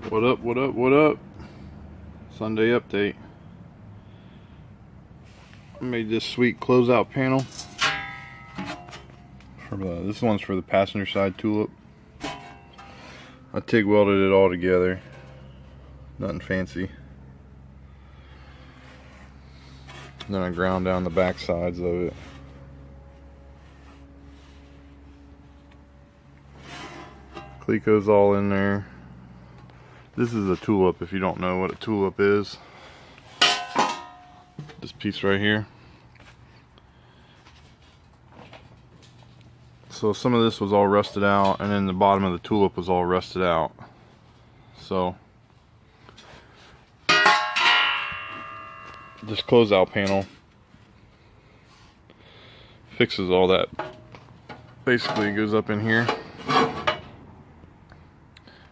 What up, what up, what up? Sunday update. I made this sweet closeout panel. This one's for the passenger side Tulip. I TIG welded it all together. Nothing fancy. And then I ground down the back sides of it. Cleco's all in there. This is a tulip, if you don't know what a tulip is. This piece right here. So some of this was all rusted out, and then the bottom of the tulip was all rusted out. So this closeout panel fixes all that. Basically, it goes up in here,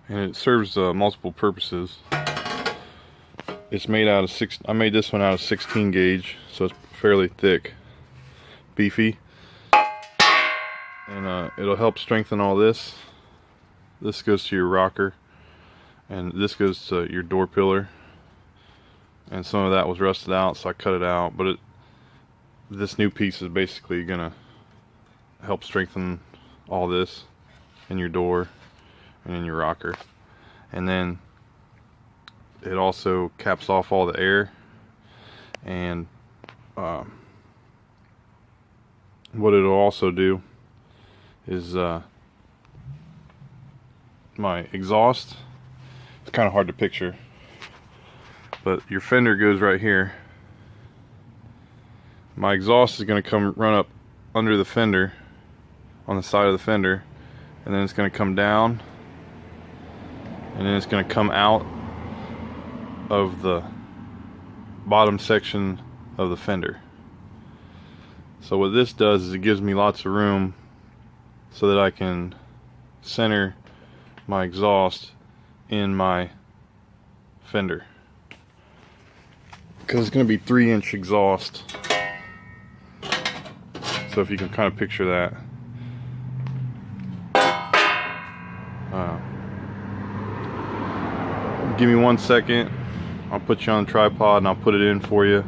and it serves multiple purposes. It's made out of I made this one out of 16 gauge, so it's fairly thick, beefy, and it'll help strengthen all this. This goes to your rocker, and this goes to your door pillar. And some of that was rusted out, so I cut it out. But this new piece is basically gonna help strengthen all this in your door and in your rocker. And then it also caps off all the air. And what it'll also do is my exhaust. It's kind of hard to picture, but your fender goes right here. My exhaust is going to come run up under the fender, on the side of the fender, and then it's going to come down, and then it's going to come out of the bottom section of the fender. So what this does is it gives me lots of room so that I can center my exhaust in my fender, because it's going to be 3-inch exhaust. So if you can kind of picture that. Give me 1 second. I'll put you on the tripod and I'll put it in for you,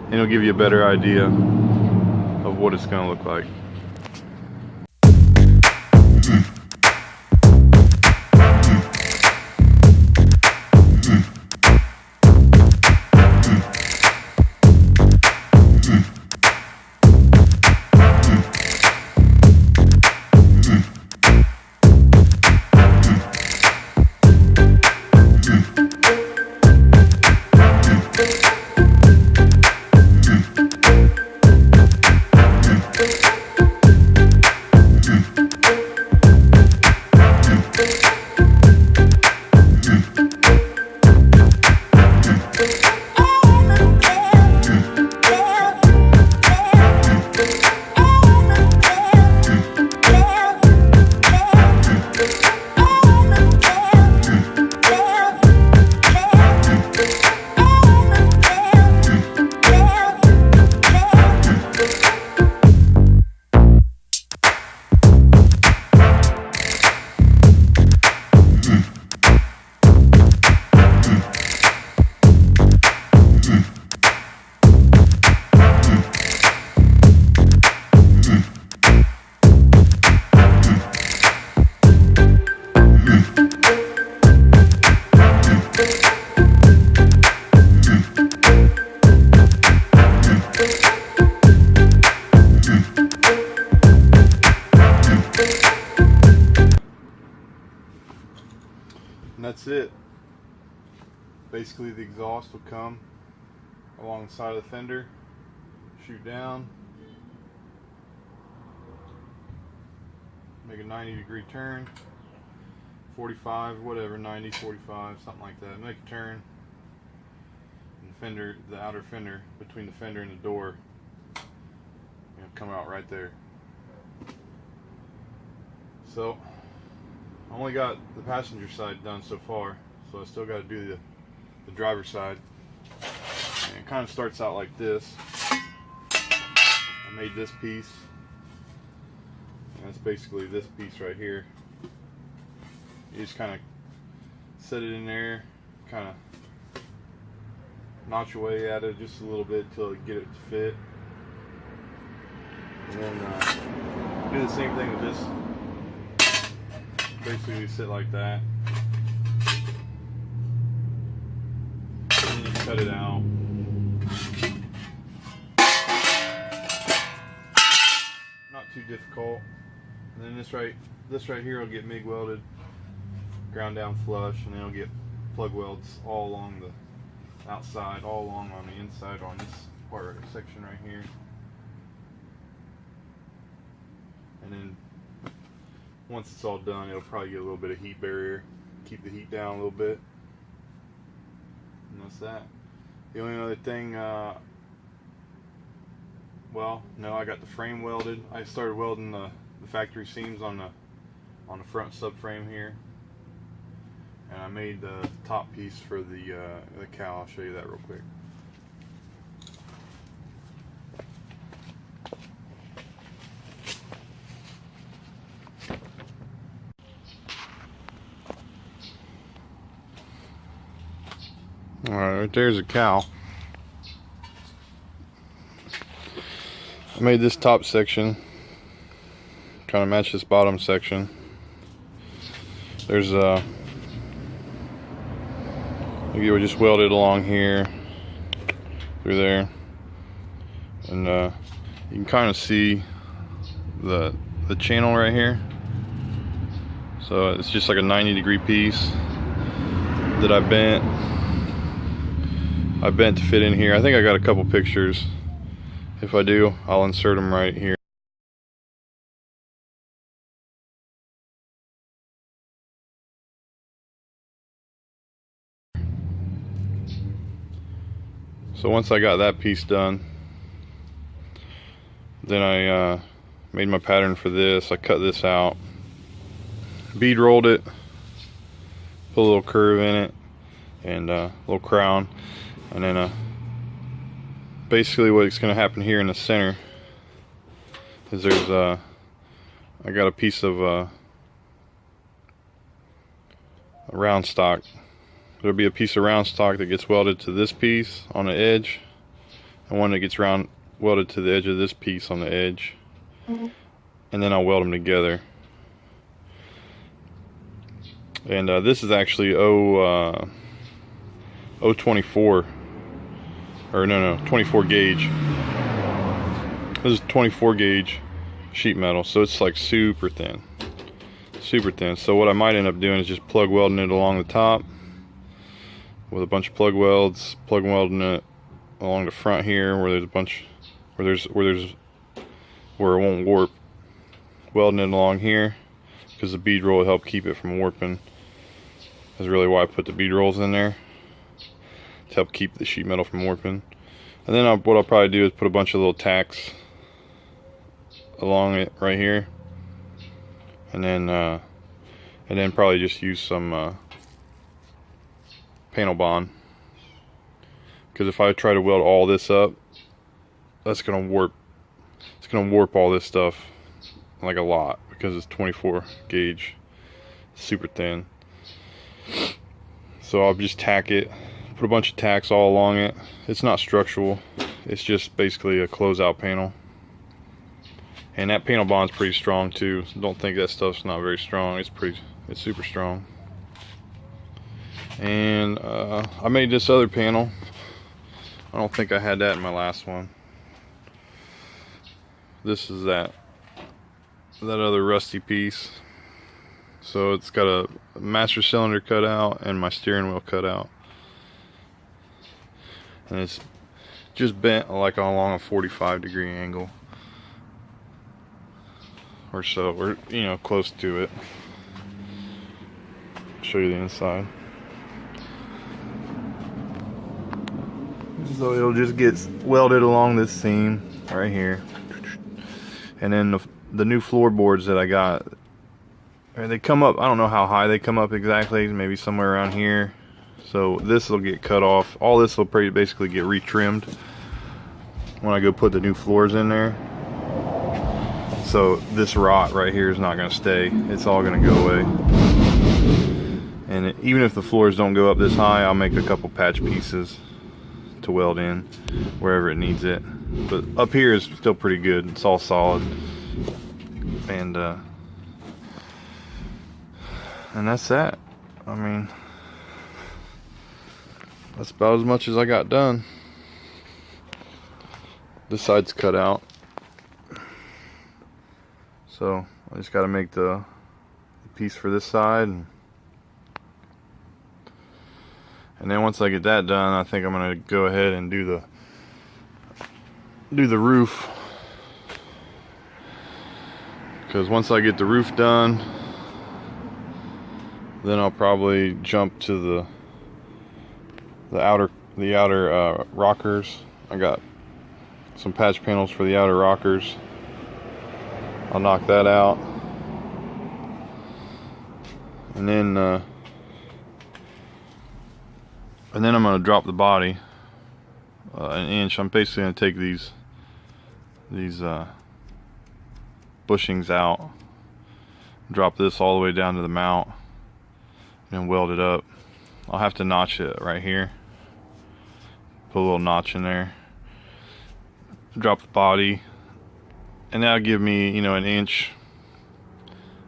and it'll give you a better idea of what it's going to look like. And that's it. Basically, the exhaust will come along the side of the fender, shoot down, make a 90-degree turn, 45, whatever, 90, 45, something like that. Make a turn, and the fender, the outer fender between the fender and the door, come out right there. So I only got the passenger side done so far, so I still got to do the driver's side. And it kind of starts out like this. I made this piece, and that's basically this piece right here. You just kind of set it in there, kind of notch away at it just a little bit till you get it to fit. And then do the same thing with this. Basically sit like that. And then you cut it out. Not too difficult. And then this right here will get MIG welded, ground down flush, and then it'll get plug welds all along the outside, all along on the inside on this part section right here. And then once it's all done, it'll probably get a little bit of heat barrier, keep the heat down a little bit, and that's that. The only other thing, well, no, I got the frame welded. I started welding the factory seams on the front subframe here, and I made the top piece for the cowl. I'll show you that real quick. Alright, right there's a cowl. I made this top section kind of match this bottom section. There's you would just weld it along here through there, and you can kind of see the channel right here. So it's just like a 90-degree piece that I bent to fit in here. I think I got a couple pictures. If I do, I'll insert them right here. So once I got that piece done, then I made my pattern for this. I cut this out, bead rolled it, put a little curve in it, and a little crown. And then basically what's going to happen here in the center is there's I got a piece of a round stock. There'll be a piece of round stock that gets welded to this piece on the edge, and one that gets welded to the edge of this piece on the edge. And then I'll weld them together. And this is actually 024, or no, 24 gauge. This is 24 gauge sheet metal, so it's like super thin. So what I might end up doing is just plug welding it along the top with a bunch of plug welds, plug welding it along the front here where there's a bunch, where it won't warp, welding it along here because the bead roll will help keep it from warping. That's really why I put the bead rolls in there, to help keep the sheet metal from warping. And then what I'll probably do is put a bunch of little tacks along it right here, and then probably just use some panel bond, because if I try to weld all this up, that's gonna warp. It's gonna warp all this stuff like a lot because it's 24 gauge, super thin. So I'll just tack it, put a bunch of tacks all along it. It's not structural, it's just basically a closeout panel. And that panel bond's pretty strong too. Don't think that stuff's not very strong. It's super strong. And I made this other panel. I don't think I had that in my last one. This is that other rusty piece. So it's got a master cylinder cut out and my steering wheel cut out, and it's just bent like along a 45-degree angle or so, or close to it. Show you the inside. So it'll just get welded along this seam right here, and then the new floorboards that I got, they come up, I don't know how high they come up exactly, maybe somewhere around here. So this will get cut off. All this will basically get retrimmed when I go put the new floors in there. So this rot right here is not going to stay. It's all going to go away. And even if the floors don't go up this high, I'll make a couple patch pieces to weld in wherever it needs it. But up here is still pretty good. It's all solid. And that's that. I mean, that's about as much as I got done. This side's cut out, so I just got to make the piece for this side, and then once I get that done, I think I'm gonna go ahead and do the roof, because once I get the roof done, then I'll probably jump to the outer rockers. I got some patch panels for the outer rockers. I'll knock that out, and then I'm going to drop the body an inch. I'm basically going to take these bushings out, drop this all the way down to the mount, and weld it up. I'll have to notch it right here, put a little notch in there, drop the body, and that'll give me, you know, an inch,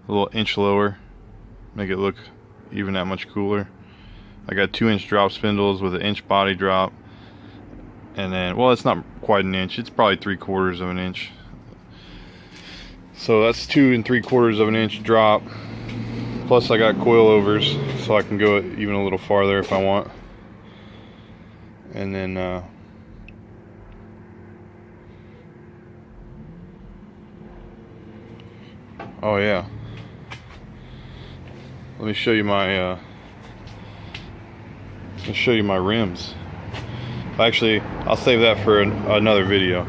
a little inch lower, make it look even that much cooler. I got 2-inch drop spindles with an inch body drop, and then, well, it's not quite an inch, it's probably 3/4 of an inch. So that's 2 3/4 of an inch drop. Plus I got coilovers, so I can go even a little farther if I want. And then oh yeah, let me show you my rims. Actually, I'll save that for another video.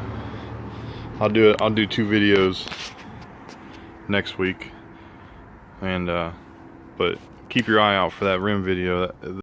I'll do 2 videos next week, and but keep your eye out for that rim video.